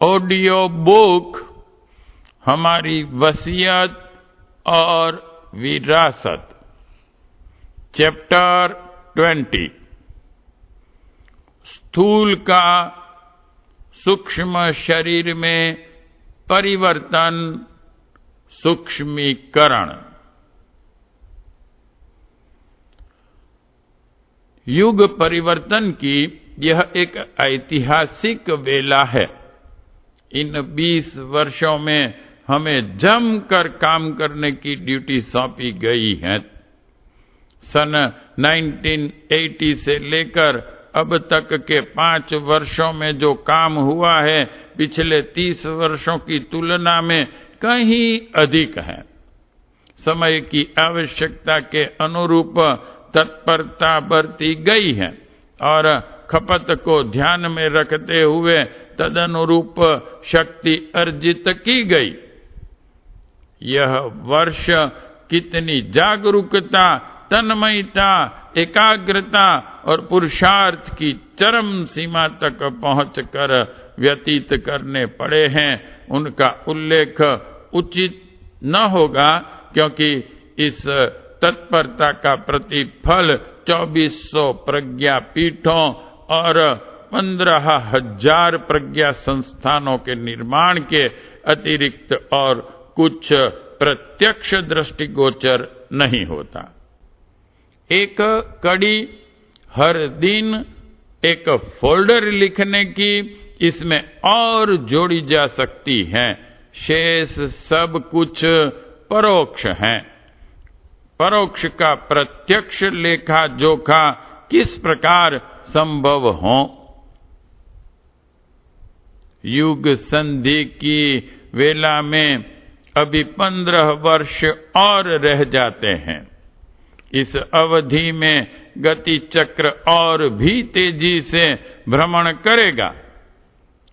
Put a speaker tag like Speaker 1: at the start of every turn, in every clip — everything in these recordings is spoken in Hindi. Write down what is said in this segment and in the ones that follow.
Speaker 1: ऑडियो बुक हमारी वसीयत और विरासत। चैप्टर 20 स्थूल का सूक्ष्म शरीर में परिवर्तन, सूक्ष्मीकरण। युग परिवर्तन की यह एक ऐतिहासिक वेला है। इन 20 वर्षों में हमें जमकर काम करने की ड्यूटी सौंपी गई है। सन 1980 से लेकर अब तक के 5 वर्षों में जो काम हुआ है, पिछले 30 वर्षों की तुलना में कहीं अधिक है। समय की आवश्यकता के अनुरूप तत्परता बरती गई है और खपत को ध्यान में रखते हुए तदनुरूप शक्ति अर्जित की गई। यह वर्ष कितनी जागरूकता, तन्मयता, एकाग्रता और पुरुषार्थ की चरम सीमा तक पहुंचकर व्यतीत करने पड़े हैं, उनका उल्लेख उचित न होगा, क्योंकि इस तत्परता का प्रतिफल 2400 प्रज्ञा पीठों और 15,000 प्रज्ञा संस्थानों के निर्माण के अतिरिक्त और कुछ प्रत्यक्ष दृष्टिगोचर नहीं होता। एक कड़ी हर दिन एक फोल्डर लिखने की इसमें और जोड़ी जा सकती है। शेष सब कुछ परोक्ष है। परोक्ष का प्रत्यक्ष लेखा जोखा किस प्रकार संभव हो? युग संधि की वेला में अभी 15 वर्ष और रह जाते हैं। इस अवधि में गति चक्र और भी तेजी से भ्रमण करेगा।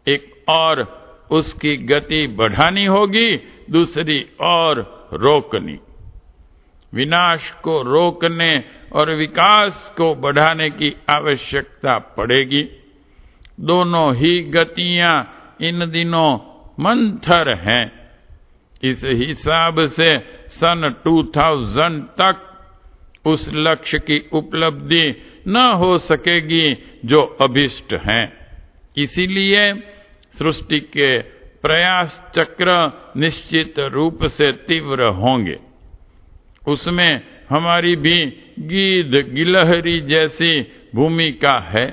Speaker 1: एक और उसकी गति बढ़ानी होगी, दूसरी और रोकनी। विनाश को रोकने और विकास को बढ़ाने की आवश्यकता पड़ेगी। दोनों ही गतियां इन दिनों मंथर हैं। इस हिसाब से सन 2000 तक उस लक्ष्य की उपलब्धि न हो सकेगी जो अभिष्ट है। इसीलिए सृष्टि के प्रयास चक्र निश्चित रूप से तीव्र होंगे। उसमें हमारी भी गीध गिलहरी जैसी भूमिका है।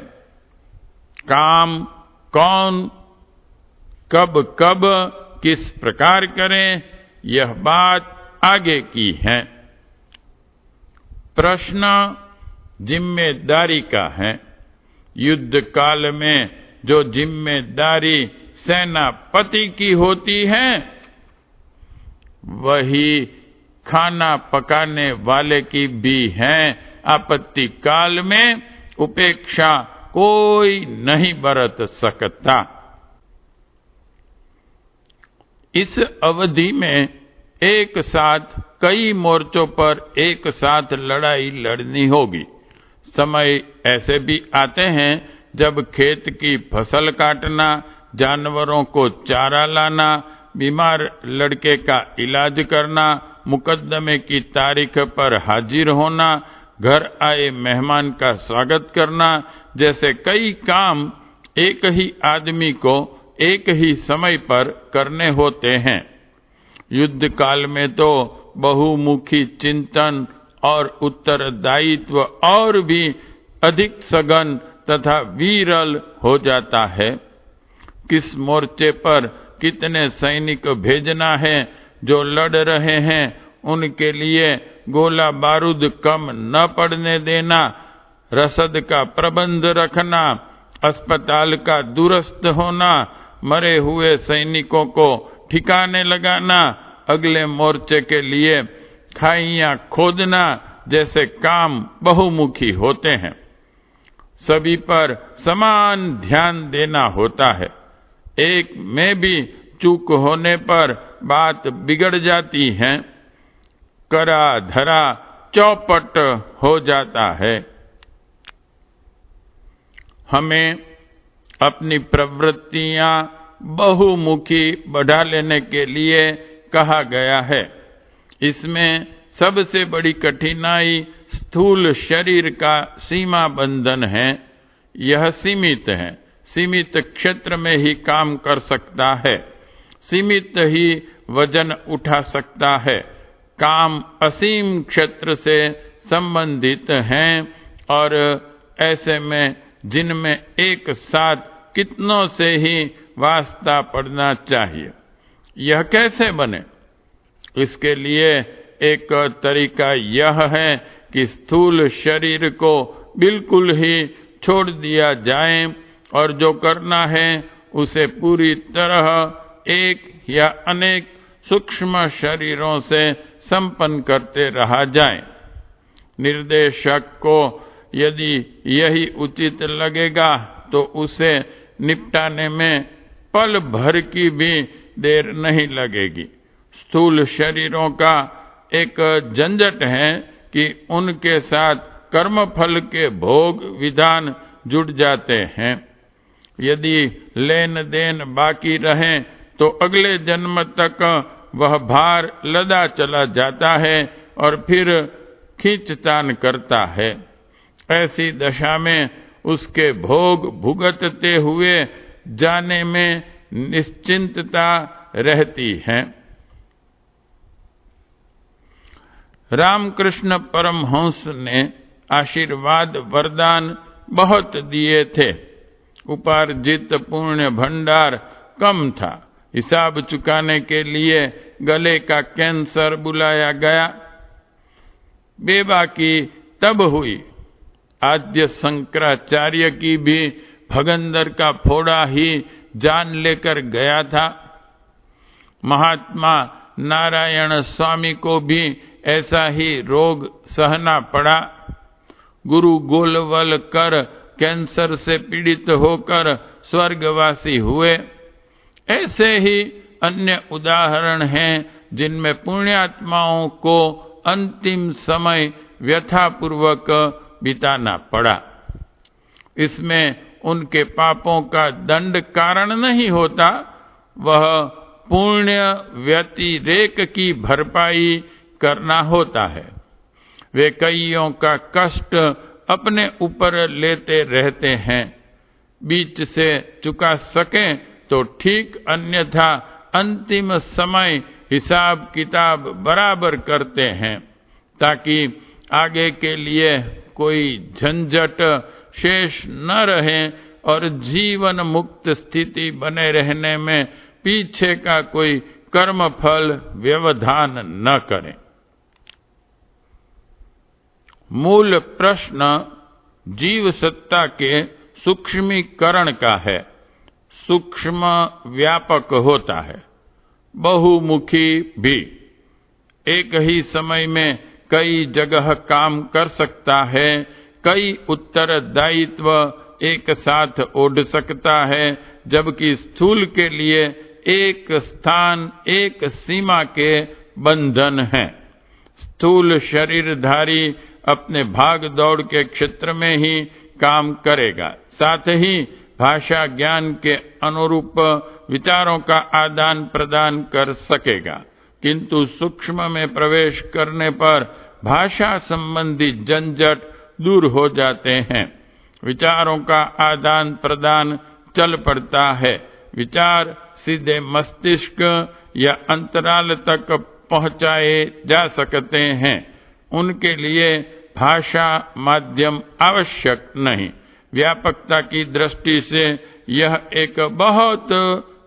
Speaker 1: काम कौन, कब कब, किस प्रकार करें, यह बात आगे की है। प्रश्न जिम्मेदारी का है। युद्ध काल में जो जिम्मेदारी सेनापति की होती है, वही खाना पकाने वाले की भी है। आपत्ति काल में उपेक्षा कोई नहीं बरत सकता। इस अवधि में एक साथ कई मोर्चों पर एक साथ लड़ाई लड़नी होगी। समय ऐसे भी आते हैं जब खेत की फसल काटना, जानवरों को चारा लाना, बीमार लड़के का इलाज करना, मुकदमे की तारीख पर हाजिर होना, घर आए मेहमान का स्वागत करना जैसे कई काम एक ही आदमी को एक ही समय पर करने होते हैं। युद्ध काल में तो बहुमुखी चिंतन और उत्तरदायित्व और भी अधिक सघन तथा विरल हो जाता है। किस मोर्चे पर कितने सैनिक भेजना है, जो लड़ रहे हैं उनके लिए गोला बारूद कम न पड़ने देना, रसद का प्रबंध रखना, अस्पताल का दुरुस्त होना, मरे हुए सैनिकों को ठिकाने लगाना, अगले मोर्चे के लिए खाइयां खोदना जैसे काम बहुमुखी होते हैं। सभी पर समान ध्यान देना होता है। एक में भी चूक होने पर बात बिगड़ जाती है, करा धरा चौपट हो जाता है। हमें अपनी प्रवृत्तियां बहुमुखी बढ़ा लेने के लिए कहा गया है। इसमें सबसे बड़ी कठिनाई स्थूल शरीर का सीमा बंधन है। यह सीमित है, सीमित क्षेत्र में ही काम कर सकता है, सीमित ही वजन उठा सकता है। काम असीम क्षेत्र से संबंधित हैं और ऐसे में जिनमें एक साथ कितनों से ही वास्ता पड़ना चाहिए। यह कैसे बने? इसके लिए एक तरीका यह है कि स्थूल शरीर को बिल्कुल ही छोड़ दिया जाए और जो करना है उसे पूरी तरह एक या अनेक सूक्ष्म शरीरों से संपन्न करते रहा जाए। निर्देशक को यदि यही उचित लगेगा तो उसे निपटाने में पल भर की भी देर नहीं लगेगी। स्थूल शरीरों का एक झंझट है कि उनके साथ कर्मफल के भोग विधान जुड़ जाते हैं। यदि लेन देन बाकी रहे तो अगले जन्म तक वह भार लदा चला जाता है और फिर खींचतान करता है। ऐसी दशा में उसके भोग भुगतते हुए जाने में निश्चिंतता रहती है। रामकृष्ण परमहंस ने आशीर्वाद वरदान बहुत दिए थे। उपार्जित पुण्य भंडार कम था। हिसाब चुकाने के लिए गले का कैंसर बुलाया गया। बेबाकी तब हुई। आद्य शंकराचार्य की भी भगंदर का फोड़ा ही जान लेकर गया था। महात्मा नारायण स्वामी को भी ऐसा ही रोग सहना पड़ा। गुरु गोलवलकर कैंसर से पीड़ित होकर स्वर्गवासी हुए। ऐसे ही अन्य उदाहरण हैं जिनमें पुण्यात्माओं को अंतिम समय व्यथापूर्वक बिताना पड़ा। इसमें उनके पापों का दंड कारण नहीं होता, वह पुण्य व्यतिरेक की भरपाई करना होता है। वे कईयों का कष्ट अपने ऊपर लेते रहते हैं। बीच से चुका सकें तो ठीक, अन्यथा अंतिम समय हिसाब किताब बराबर करते हैं ताकि आगे के लिए कोई झंझट शेष न रहे और जीवन मुक्त स्थिति बने रहने में पीछे का कोई कर्मफल व्यवधान न करें। मूल प्रश्न जीव सत्ता के सूक्ष्मीकरण का है। सूक्ष्म व्यापक होता है, बहुमुखी भी। एक ही समय में कई जगह काम कर सकता है, कई उत्तरदायित्व एक साथ ओढ़ सकता है, जबकि स्थूल के लिए एक स्थान एक सीमा के बंधन हैं। स्थूल शरीरधारी अपने भाग दौड़ के क्षेत्र में ही काम करेगा, साथ ही भाषा ज्ञान के अनुरूप विचारों का आदान प्रदान कर सकेगा, किंतु सूक्ष्म में प्रवेश करने पर भाषा संबंधी झंझट दूर हो जाते हैं। विचारों का आदान प्रदान चल पड़ता है। विचार सीधे मस्तिष्क या अंतराल तक पहुंचाए जा सकते हैं। उनके लिए भाषा माध्यम आवश्यक नहीं। व्यापकता की दृष्टि से यह एक बहुत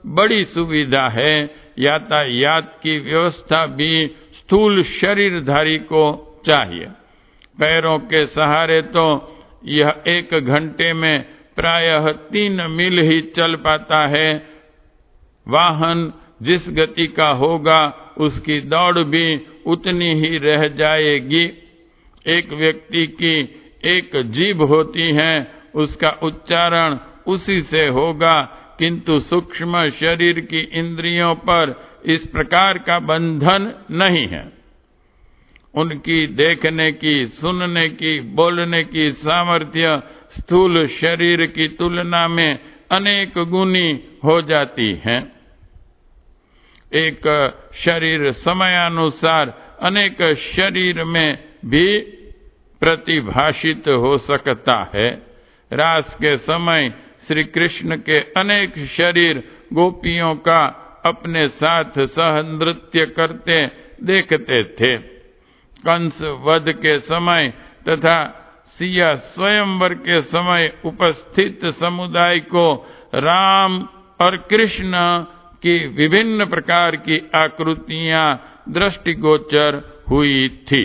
Speaker 1: बड़ी सुविधा है। यातायात की व्यवस्था भी स्थूल शरीरधारी को चाहिए। पैरों के सहारे तो यह 1 घंटे में प्रायः 3 मील ही चल पाता है। वाहन जिस गति का होगा उसकी दौड़ भी उतनी ही रह जाएगी। एक व्यक्ति की एक जीभ होती है, उसका उच्चारण उसी से होगा, किंतु सूक्ष्म शरीर की इंद्रियों पर इस प्रकार का बंधन नहीं है। उनकी देखने की, सुनने की, बोलने की सामर्थ्य स्थूल शरीर की तुलना में अनेक गुनी हो जाती हैं। एक शरीर समयानुसार अनेक शरीर में भी प्रतिभाषित हो सकता है। रास के समय श्री कृष्ण के अनेक शरीर गोपियों का अपने साथ सह नृत्य करते देखते थे। कंस वध के समय तथा सिया स्वयंवर के समय उपस्थित समुदाय को राम और कृष्ण की विभिन्न प्रकार की आकृतियां दृष्टिगोचर हुई थी।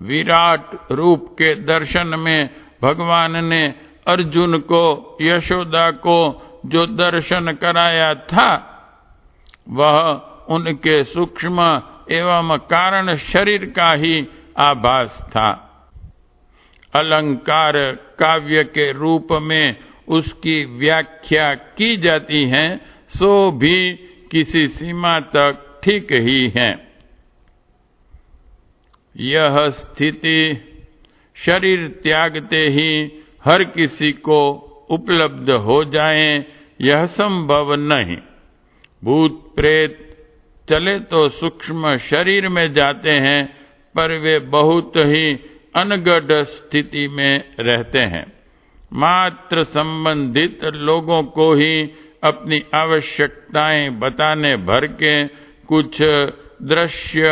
Speaker 1: विराट रूप के दर्शन में भगवान ने अर्जुन को यशोदा को जो दर्शन कराया था वह उनके सूक्ष्म एवं कारण शरीर का ही आभास था। अलंकार काव्य के रूप में उसकी व्याख्या की जाती है, सो भी किसी सीमा तक ठीक ही है। यह स्थिति शरीर त्यागते ही हर किसी को उपलब्ध हो जाए, यह संभव नहीं। भूत प्रेत चले तो सूक्ष्म शरीर में जाते हैं, पर वे बहुत ही अनगढ़ स्थिति में रहते हैं। मात्र संबंधित लोगों को ही अपनी आवश्यकताएं बताने भर के कुछ दृश्य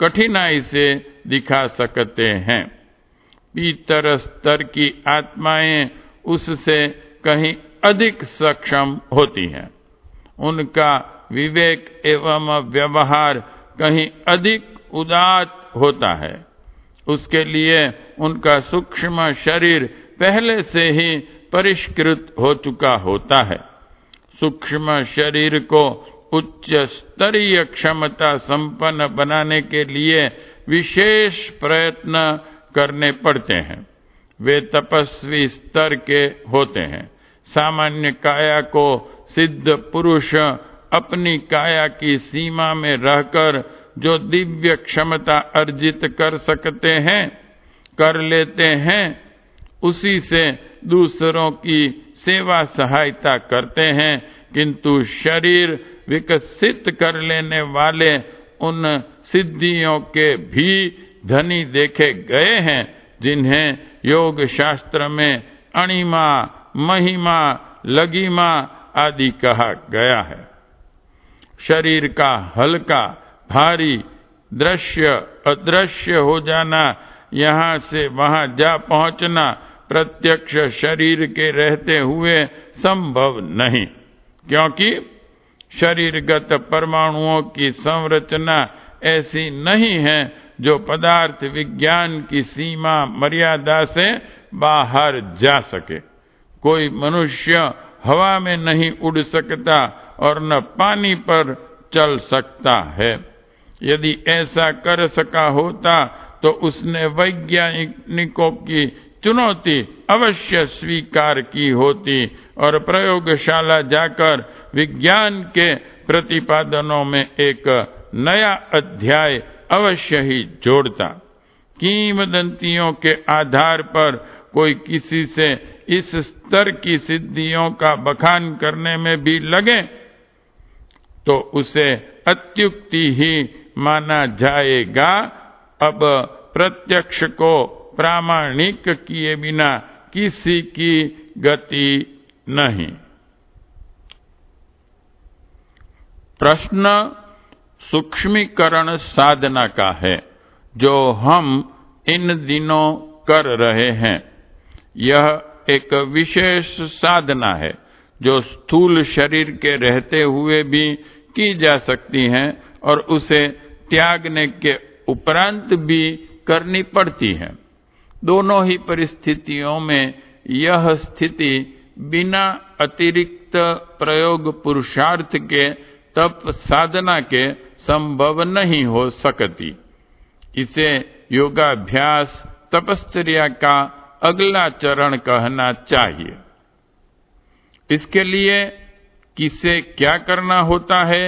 Speaker 1: कठिनाई से दिखा सकते हैं। पीतर स्तर की आत्माएं उससे कहीं अधिक सक्षम होती हैं। उनका विवेक एवं व्यवहार कहीं अधिक उदात्त होता है। उसके लिए उनका सूक्ष्म शरीर पहले से ही परिष्कृत हो चुका होता है। सूक्ष्म शरीर को उच्च स्तरीय क्षमता संपन्न बनाने के लिए विशेष प्रयत्न करने पड़ते हैं। वे तपस्वी स्तर के होते हैं। सामान्य काया को सिद्ध पुरुष अपनी काया की सीमा में रहकर जो दिव्य क्षमता अर्जित कर सकते हैं, कर लेते हैं, उसी से दूसरों की सेवा सहायता करते हैं। किंतु शरीर विकसित कर लेने वाले उन सिद्धियों के भी धनी देखे गए हैं, जिन्हें योग शास्त्र में अणिमा, महिमा, लगिमा आदि कहा गया है। शरीर का हल्का, भारी, दृश्य अदृश्य हो जाना, यहाँ से वहाँ जा पहुँचना प्रत्यक्ष शरीर के रहते हुए संभव नहीं, क्योंकि शरीरगत परमाणुओं की संरचना ऐसी नहीं है जो पदार्थ विज्ञान की सीमा मर्यादा से बाहर जा सके। कोई मनुष्य हवा में नहीं उड़ सकता और न पानी पर चल सकता है। यदि ऐसा कर सका होता तो उसने वैज्ञानिकों की चुनौती अवश्य स्वीकार की होती और प्रयोगशाला जाकर विज्ञान के प्रतिपादनों में एक नया अध्याय अवश्य ही जोड़ता। किंवदंतियों के आधार पर कोई किसी से इस स्तर की सिद्धियों का बखान करने में भी लगे तो उसे अत्युक्ति ही माना जाएगा। अब प्रत्यक्ष को प्रामाणिक किए बिना किसी की गति नहीं। प्रश्न सूक्ष्मीकरण साधना का है, जो हम इन दिनों कर रहे हैं। यह एक विशेष साधना है जो स्थूल शरीर के रहते हुए भी की जा सकती है और उसे त्यागने के उपरांत भी करनी पड़ती है। दोनों ही परिस्थितियों में यह स्थिति बिना अतिरिक्त प्रयोग पुरुषार्थ के तप साधना के संभव नहीं हो सकती। इसे योगाभ्यास तपश्चर्या का अगला चरण कहना चाहिए। इसके लिए किसे क्या करना होता है,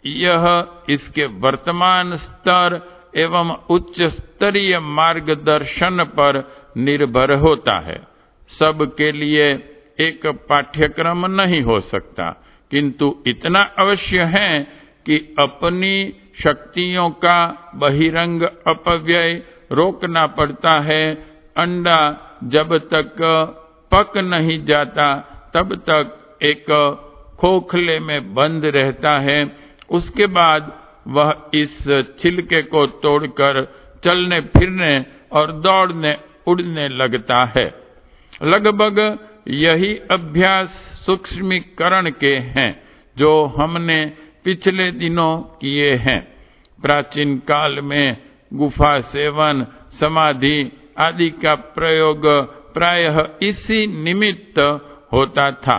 Speaker 1: यह इसके वर्तमान स्तर एवं उच्च स्तरीय मार्गदर्शन पर निर्भर होता है। सबके लिए एक पाठ्यक्रम नहीं हो सकता, किंतु इतना अवश्य है कि अपनी शक्तियों का बहिरंग अपव्यय रोकना पड़ता है। अंडा जब तक पक नहीं जाता तब तक एक खोखले में बंद रहता है। उसके बाद वह इस छिलके को तोड़कर चलने फिरने और दौड़ने उड़ने लगता है। लगभग यही अभ्यास सूक्ष्मीकरण के हैं जो हमने पिछले दिनों किए हैं। प्राचीन काल में गुफा सेवन, समाधि आदि का प्रयोग प्रायः इसी निमित्त होता था।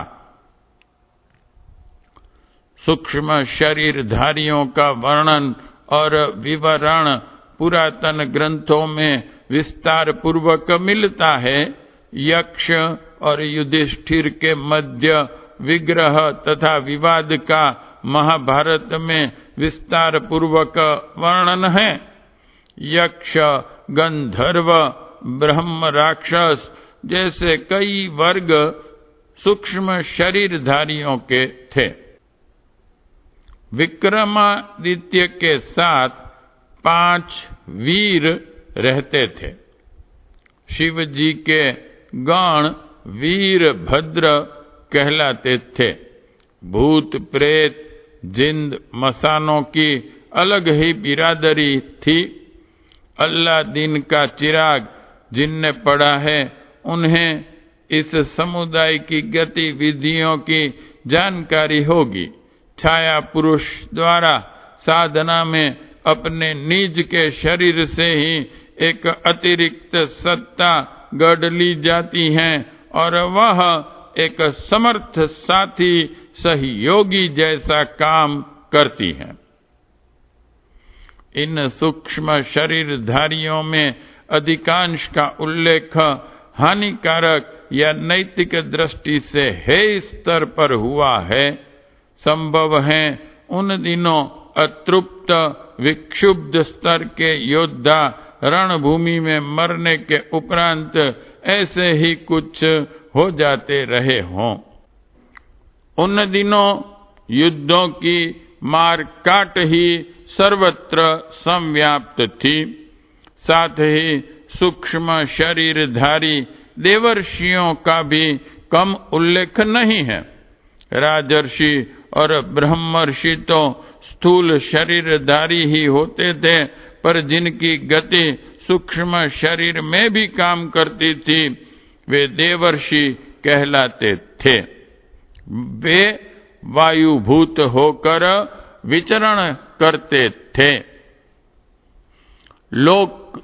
Speaker 1: सूक्ष्म शरीरधारियों का वर्णन और विवरण पुरातन ग्रंथों में विस्तार पूर्वक मिलता है। यक्ष और युधिष्ठिर के मध्य विग्रह तथा विवाद का महाभारत में विस्तार पूर्वक वर्णन है। यक्ष, गंधर्व, ब्रह्म, राक्षस जैसे कई वर्ग सूक्ष्म शरीरधारियों के थे। विक्रमादित्य के साथ 5 वीर रहते थे। शिव जी के गण वीरभद्र कहलाते थे। भूत, प्रेत, जिंद, मसानों की अलग ही बिरादरी थी। अल्लादीन का चिराग जिनने पढ़ा है, उन्हें इस समुदाय की गतिविधियों की जानकारी होगी। छाया पुरुष द्वारा साधना में अपने निज के शरीर से ही एक अतिरिक्त सत्ता गढ़ ली जाती है और वह एक समर्थ साथी सहयोगी जैसा काम करती है। इन सूक्ष्म शरीरधारियों में अधिकांश का उल्लेख हानिकारक या नैतिक दृष्टि से हे स्तर पर हुआ है। संभव है उन दिनों अतृप्त विक्षुब्ध स्तर के योद्धा रणभूमि में मरने के उपरांत ऐसे ही कुछ हो जाते रहे हों। उन दिनों युद्धों की मार काट ही सर्वत्र संव्याप्त थी। साथ ही सूक्ष्म शरीरधारी देवर्षियों का भी कम उल्लेख नहीं है। राजर्षि और ब्रह्मर्षि तो स्थूल शरीरधारी ही होते थे, पर जिनकी गति सूक्ष्म शरीर में भी काम करती थी वे देवर्षि कहलाते थे। वे वायुभूत होकर विचरण करते थे।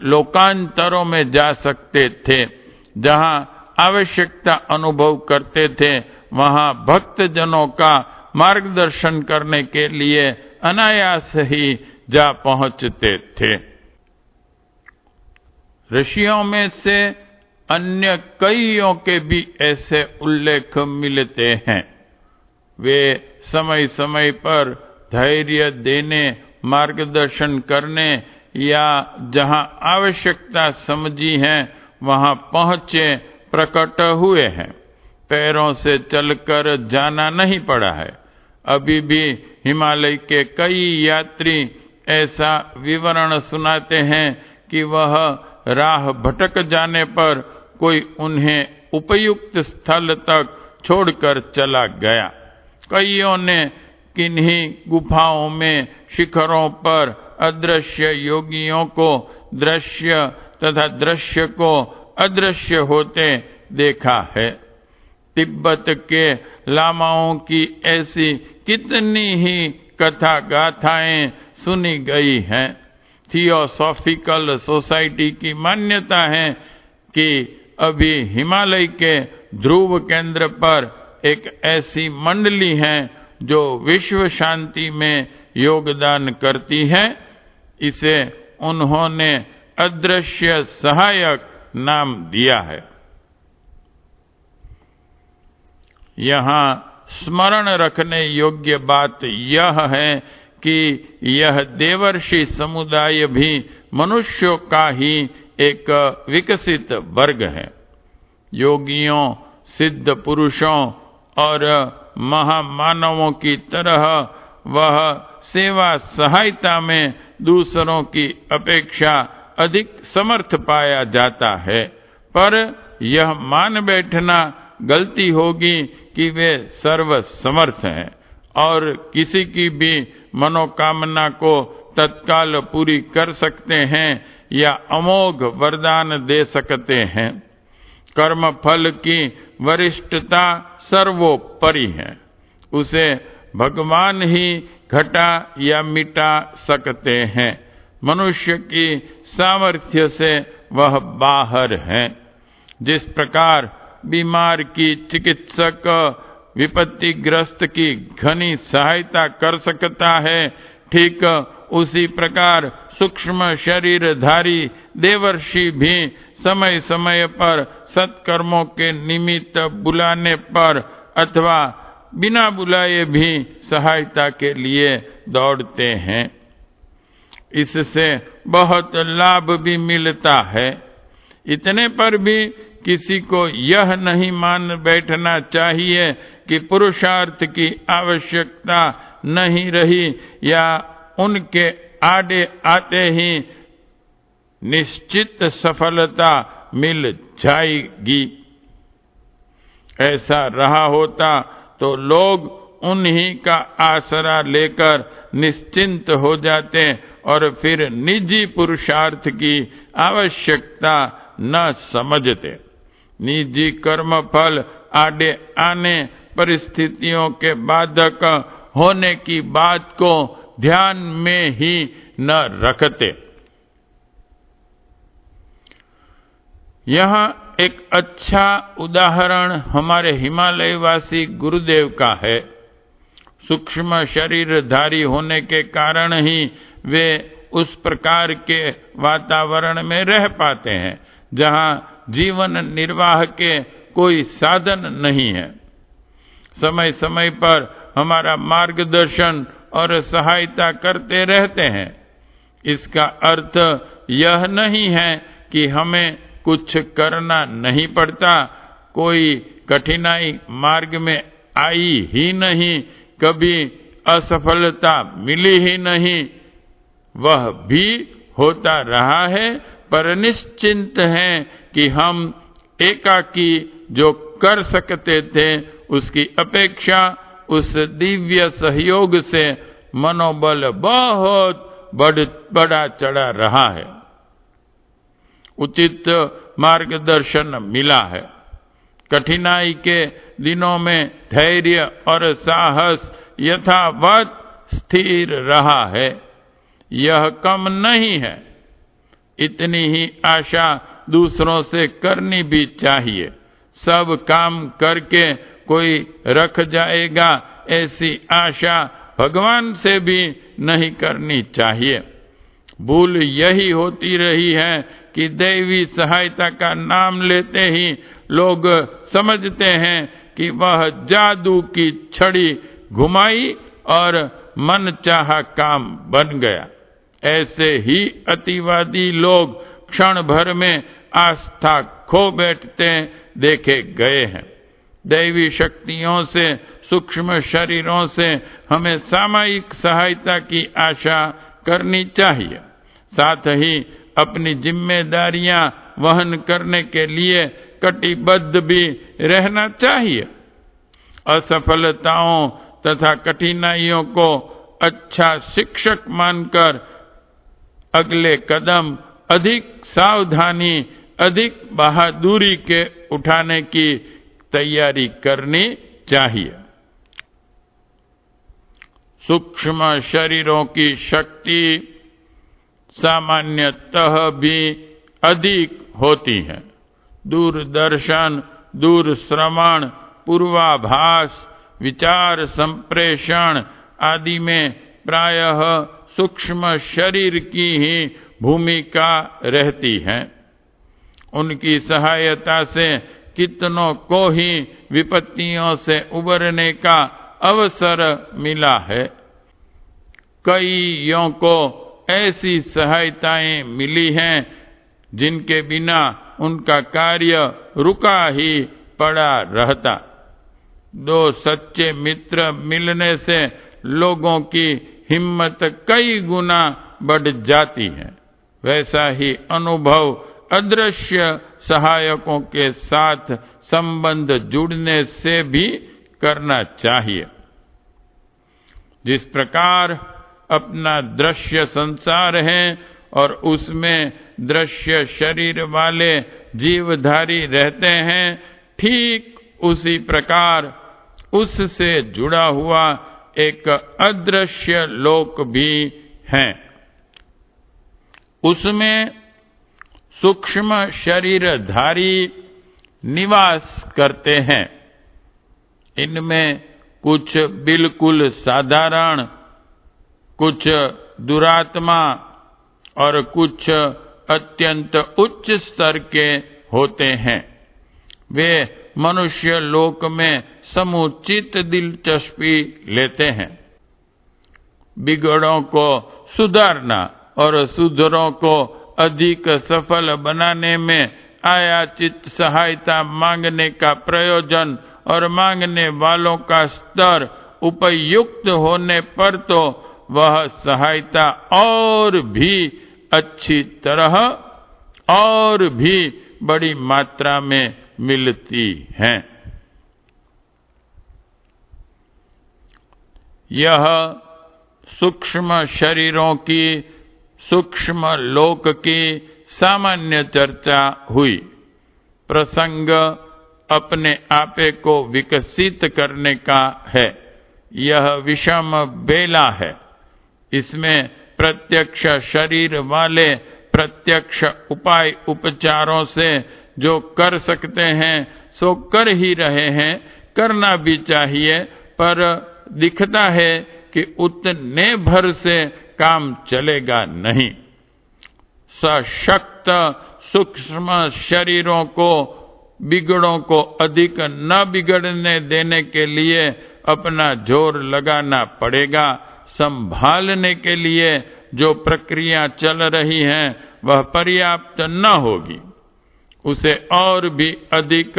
Speaker 1: लोकांतरों में जा सकते थे। जहां आवश्यकता अनुभव करते थे वहां भक्त जनों का मार्गदर्शन करने के लिए अनायास ही जा पहुंचते थे। ऋषियों में से अन्य कईयों के भी ऐसे उल्लेख मिलते हैं। वे समय समय पर धैर्य देने, मार्गदर्शन करने या जहां आवश्यकता समझी है वहां पहुंचे प्रकट हुए हैं। पैरों से चलकर जाना नहीं पड़ा है। अभी भी हिमालय के कई यात्री ऐसा विवरण सुनाते हैं कि वह राह भटक जाने पर कोई उन्हें उपयुक्त स्थल तक छोड़कर चला गया। कईयों ने किन्हीं गुफाओं में शिखरों पर अदृश्य योगियों को दृश्य तथा दृश्य को अदृश्य होते देखा है। तिब्बत के लामाओं की ऐसी कितनी ही कथा गाथाएं सुनी गई हैं। थियोसॉफिकल सोसाइटी की मान्यता है कि अभी हिमालय के ध्रुव केंद्र पर एक ऐसी मंडली है जो विश्व शांति में योगदान करती है। इसे उन्होंने अदृश्य सहायक नाम दिया है। यहाँ स्मरण रखने योग्य बात यह है कि यह देवर्षि समुदाय भी मनुष्यों का ही एक विकसित वर्ग है। योगियों, सिद्ध पुरुषों और महामानवों की तरह वह सेवा सहायता में दूसरों की अपेक्षा अधिक समर्थ पाया जाता है, पर यह मान बैठना गलती होगी कि वे सर्व समर्थ हैं और किसी की भी मनोकामना को तत्काल पूरी कर सकते हैं या अमोघ वरदान दे सकते हैं। कर्म फल की वरिष्ठता सर्वोपरि है, उसे भगवान ही घटा या मिटा सकते हैं। मनुष्य की सामर्थ्य से वह बाहर है। जिस प्रकार बीमार की चिकित्सक विपत्तिग्रस्त की घनी सहायता कर सकता है, ठीक उसी प्रकार सूक्ष्म शरीरधारी देवर्षि भी समय समय पर सत्कर्मों के निमित्त बुलाने पर अथवा बिना बुलाए भी सहायता के लिए दौड़ते हैं। इससे बहुत लाभ भी मिलता है। इतने पर भी किसी को यह नहीं मान बैठना चाहिए कि पुरुषार्थ की आवश्यकता नहीं रही या उनके आड़े आते ही निश्चित सफलता मिल जाएगी। ऐसा रहा होता तो लोग उन्हीं का आसरा लेकर निश्चिंत हो जाते और फिर निजी पुरुषार्थ की आवश्यकता न समझते। निजी कर्म फल आड़े आने परिस्थितियों के बाधक होने की बात को ध्यान में ही न रखते। यहाँ एक अच्छा उदाहरण हमारे हिमालयवासी गुरुदेव का है। सूक्ष्म शरीरधारी होने के कारण ही वे उस प्रकार के वातावरण में रह पाते हैं जहाँ जीवन निर्वाह के कोई साधन नहीं है। समय समय पर हमारा मार्गदर्शन और सहायता करते रहते हैं। इसका अर्थ यह नहीं है कि हमें कुछ करना नहीं पड़ता। कोई कठिनाई मार्ग में आई ही नहीं, कभी असफलता मिली ही नहीं, वह भी होता रहा है, पर निश्चिंत हैं कि हम एकाकी जो कर सकते थे उसकी अपेक्षा उस दिव्य सहयोग से मनोबल बहुत बड़ा चढ़ा रहा है। उचित मार्गदर्शन मिला है। कठिनाई के दिनों में धैर्य और साहस यथावत स्थिर रहा है। यह कम नहीं है। इतनी ही आशा दूसरों से करनी भी चाहिए। सब काम करके कोई रख जाएगा ऐसी आशा भगवान से भी नहीं करनी चाहिए। भूल यही होती रही है कि दैवी सहायता का नाम लेते ही लोग समझते हैं कि वह जादू की छड़ी घुमाई और मनचाहा काम बन गया। ऐसे ही अतिवादी लोग क्षण भर में आस्था खो बैठते देखे गए हैं। दैवी शक्तियों से, सूक्ष्म शरीरों से हमें सामयिक सहायता की आशा करनी चाहिए। साथ ही अपनी जिम्मेदारियां वहन करने के लिए कटिबद्ध भी रहना चाहिए। असफलताओं तथा कठिनाइयों को अच्छा शिक्षक मानकर अगले कदम अधिक सावधानी, अधिक बहादुरी के उठाने की तैयारी करनी चाहिए। सूक्ष्म शरीरों की शक्ति सामान्यतः भी अधिक होती है। दूरदर्शन, दूरश्रवण, पूर्वाभास, विचार संप्रेषण आदि में प्रायः सूक्ष्म शरीर की ही भूमिका रहती है। उनकी सहायता से कितनों को ही विपत्तियों से उबरने का अवसर मिला है। कईयों को ऐसी सहायताएं मिली हैं जिनके बिना उनका कार्य रुका ही पड़ा रहता। दो सच्चे मित्र मिलने से लोगों की हिम्मत कई गुना बढ़ जाती है। वैसा ही अनुभव अदृश्य सहायकों के साथ संबंध जुड़ने से भी करना चाहिए। जिस प्रकार अपना दृश्य संसार है और उसमें दृश्य शरीर वाले जीवधारी रहते हैं, ठीक उसी प्रकार उससे जुड़ा हुआ एक अदृश्य लोक भी है। उसमें सूक्ष्म शरीरधारी निवास करते हैं। इनमें कुछ बिल्कुल साधारण, कुछ दुरात्मा और कुछ अत्यंत उच्च स्तर के होते हैं। वे मनुष्य लोक में समुचित दिलचस्पी लेते हैं। बिगड़ों को सुधारना और सुधरों को अधिक सफल बनाने में आयाचित सहायता मांगने का प्रयोजन और मांगने वालों का स्तर उपयुक्त होने पर तो वह सहायता और भी अच्छी तरह और भी बड़ी मात्रा में मिलती है। यह सूक्ष्म शरीरों की सूक्ष्म लोक की सामान्य चर्चा हुई। प्रसंग अपने आपे को विकसित करने का है। यह विषम बेला है। इसमें प्रत्यक्ष शरीर वाले प्रत्यक्ष उपाय उपचारों से जो कर सकते हैं सो कर ही रहे हैं, करना भी चाहिए, पर दिखता है कि उतने भर से काम चलेगा नहीं। सशक्त सूक्ष्म शरीरों को, बिगड़ों को अधिक न बिगड़ने देने के लिए अपना जोर लगाना पड़ेगा। संभालने के लिए जो प्रक्रिया चल रही है वह पर्याप्त न होगी। उसे और भी अधिक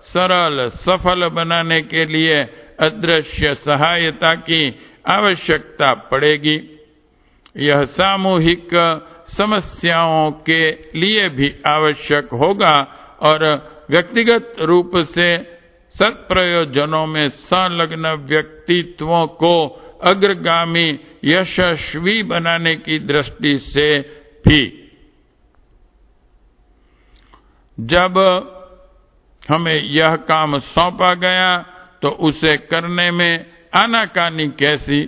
Speaker 1: सरल सफल बनाने के लिए अदृश्य सहायता की आवश्यकता पड़ेगी। यह सामूहिक समस्याओं के लिए भी आवश्यक होगा और व्यक्तिगत रूप से सत्प्रयोजनों में संलग्न व्यक्तित्वों को अग्रगामी यशस्वी बनाने की दृष्टि से भी। जब हमें यह काम सौंपा गया तो उसे करने में आनाकानी कैसी।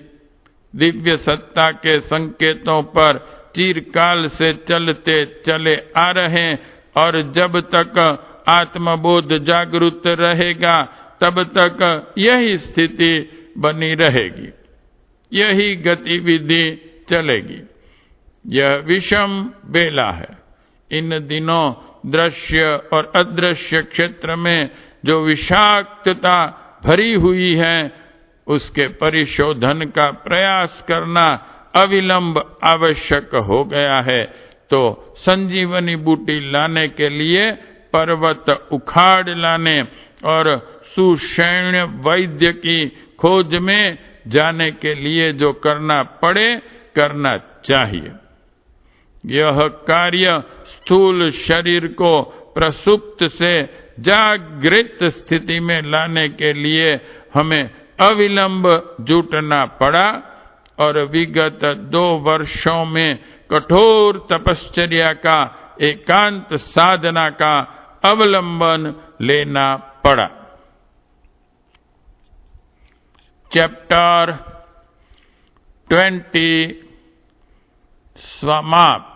Speaker 1: दिव्य सत्ता के संकेतों पर चिरकाल से चलते चले आ रहे और जब तक आत्मबोध जागृत रहेगा तब तक यही स्थिति बनी रहेगी, यही गतिविधि चलेगी। यह विषम बेला है। इन दिनों दृश्य और अदृश्य क्षेत्र में जो विषाक्तता भरी हुई है उसके परिशोधन का प्रयास करना अविलंब आवश्यक हो गया है। तो संजीवनी बूटी लाने के लिए पर्वत उखाड़ लाने और सुषैण्य वैद्य की खोज में जाने के लिए जो करना पड़े करना चाहिए। यह कार्य स्थूल शरीर को प्रसुप्त से जागृत स्थिति में लाने के लिए हमें अविलंब जुटना पड़ा और विगत 2 वर्षों में कठोर तपश्चर्या का, एकांत साधना का अवलंबन लेना पड़ा। चैप्टर 20 समाप्त।